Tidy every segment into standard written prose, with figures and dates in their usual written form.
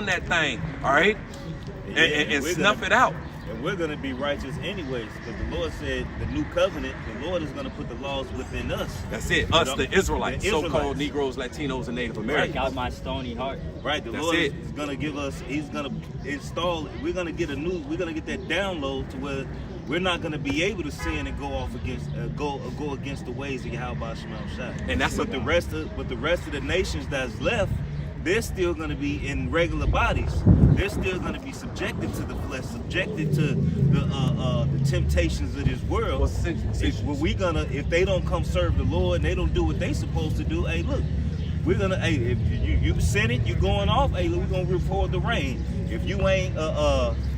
that thing, all right, and snuff it out. And we're going to be righteous anyways, because the Lord said the new covenant, the Lord is going to put the laws within us. That's it. Us, the Israelites, so-called Negroes, Latinos, and Native Americans. Break out my stony heart. Right. The Lord is going to give us, he's going to install, we're going to get that download to where we're not going to be able to sin and go off against, go against the ways of Yahweh Shema Shai. And that's what the rest of the nations that's left, they're still going to be in regular bodies. They're still going to be subjected to the flesh, subjected to the temptations of this world. Well, if they don't come serve the Lord and they don't do what they supposed to do, hey, look, we're gonna, hey, if you sin it, you going off, hey, we're gonna report the rain. If you ain't,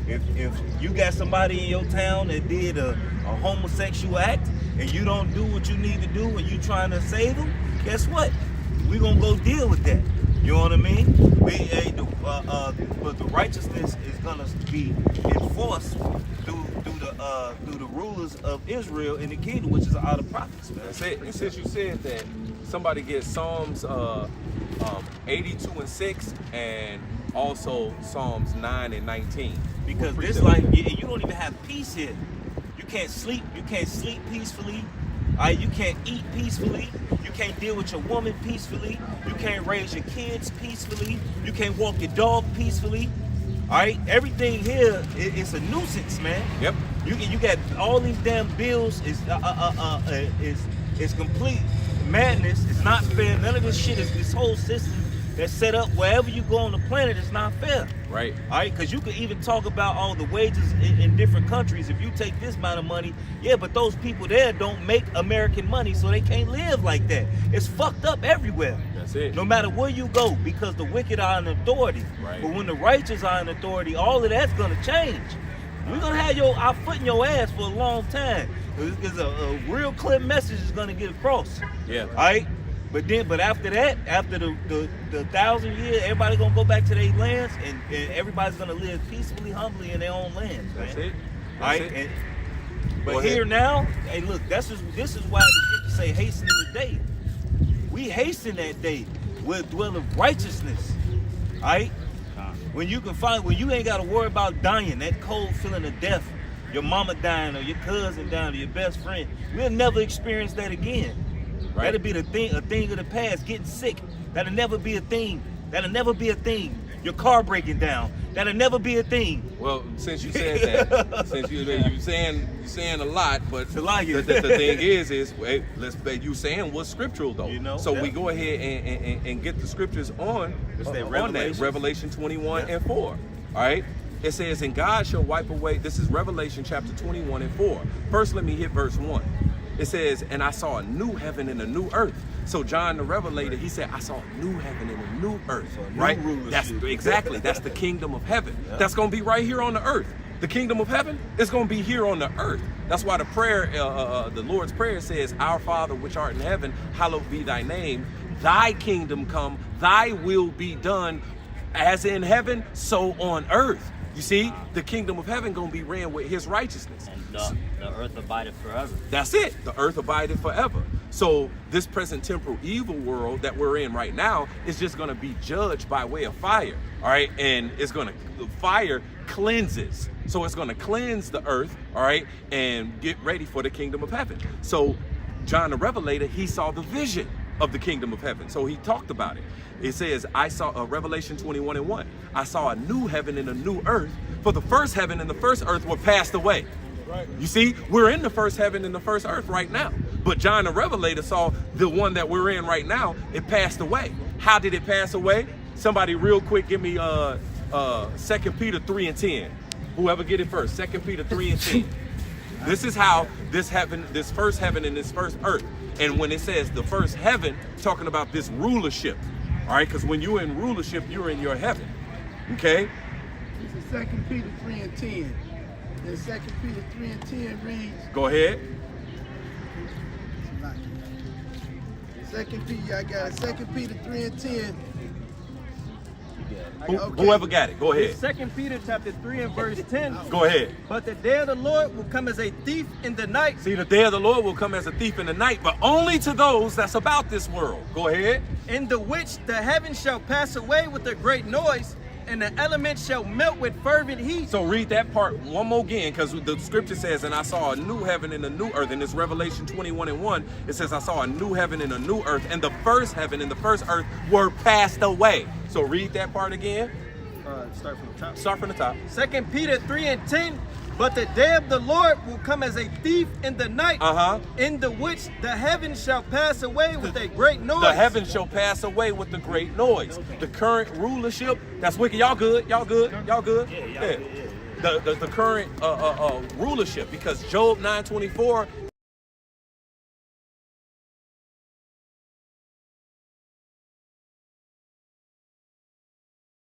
if you got somebody in your town that did a homosexual act and you don't do what you need to do and you trying to save them, guess what? We're gonna go deal with that. You know what I mean? But the righteousness is gonna be enforced through the rulers of Israel in the kingdom, which is out of prophets. Man. That's it. And since you said that, somebody get Psalms 82 and 6, and also Psalms 9 and 19. Because this life, you don't even have peace here. You can't sleep. You can't sleep peacefully. You can't eat peacefully. You can't deal with your woman peacefully. You can't raise your kids peacefully. You can't walk your dog peacefully. All right, everything here is a nuisance, man. Yep. You got all these damn bills. It's complete madness. It's not fair. None of this shit is this whole system that's set up wherever you go on the planet. It's not fair. Right. All right, because you can even talk about all the wages in different countries. If you take this amount of money, yeah, but those people there don't make American money, so they can't live like that. It's fucked up everywhere. That's it. No matter where you go, because the wicked are in authority. Right. But when the righteous are in authority, all of that's gonna change. We're gonna have our foot in your ass for a long time. Because a real clear message is gonna get across. Yeah. All right. But after that, after the 1,000 years, everybody gonna go back to their lands, and everybody's gonna live peacefully, humbly in their own lands. That's man. it. All right. But here now, hey, look, this is why the scripture say hasten the day. We hasten that day with dwelling righteousness. All right. When you ain't got to worry about dying, that cold feeling of death, your mama dying or your cousin dying or your best friend, we'll never experience that again. Right. That'll be a thing of the past. Getting sick, that'll never be a thing. That'll never be a thing. Your car breaking down, that'll never be a thing. Well, since you said that, since you're saying a lot, but it's a lot. The thing is hey, you saying what's scriptural though. You know, so we go ahead and get the scriptures on that Revelation 21 and 4. All right. It says, and God shall wipe away. This is Revelation chapter 21 and 4. First, let me hit verse 1. It says, and I saw a new heaven and a new earth. So John the Revelator, he said, I saw a new heaven and a new earth. Right? That's the kingdom of heaven. Yeah. That's going to be right here on the earth. The kingdom of heaven is going to be here on the earth. That's why the prayer, the Lord's Prayer says, our Father which art in heaven, hallowed be thy name. Thy kingdom come, thy will be done, as in heaven, so on earth. You see, the kingdom of heaven going to be ran with his righteousness. And the earth abideth forever. That's it. The earth abideth forever. So this present temporal evil world that we're in right now is just going to be judged by way of fire. All right. And it's going to, the fire cleanses. So it's going to cleanse the earth. All right. And get ready for the kingdom of heaven. So John the Revelator, he saw the vision of the kingdom of heaven. So he talked about it. It says, I saw Revelation 21 and 1. I saw a new heaven and a new earth, for the first heaven and the first earth were passed away. Right. You see, we're in the first heaven and the first earth right now. But John the Revelator saw the one that we're in right now, it passed away. How did it pass away? Somebody real quick, give me 2 Peter 3 and 10. Whoever get it first, 2 Peter 3 and 10. This is how this first heaven and this first earth. And when it says the first heaven, talking about this rulership. All right, because when you're in rulership, you're in your heaven. Okay? This is 2 Peter 3 and 10. And 2 Peter 3 and 10 reads. Go ahead. 2 Peter, I got it. 2 Peter 3 and 10. Whoever got it, go ahead. 2 Peter chapter 3 and verse 10. Go ahead. But the day of the Lord will come as a thief in the night. See, the day of the Lord will come as a thief in the night, but only to those that's about this world. Go ahead. In the which the heavens shall pass away with a great noise, and the elements shall melt with fervent heat. So read that part one more again, because the scripture says, and I saw a new heaven and a new earth. In this Revelation 21:1, it says, I saw a new heaven and a new earth, and the first heaven and the first earth were passed away. So read that part again. Start from the top. Start from the top. 2 Peter 3:10. But the day of the Lord will come as a thief in the night, in the which the heavens shall pass away with a great noise. The heavens shall pass away with the great noise. The current rulership, that's wicked. Y'all good? Y'all good? Y'all good? Yeah. The current rulership, because Job 9:24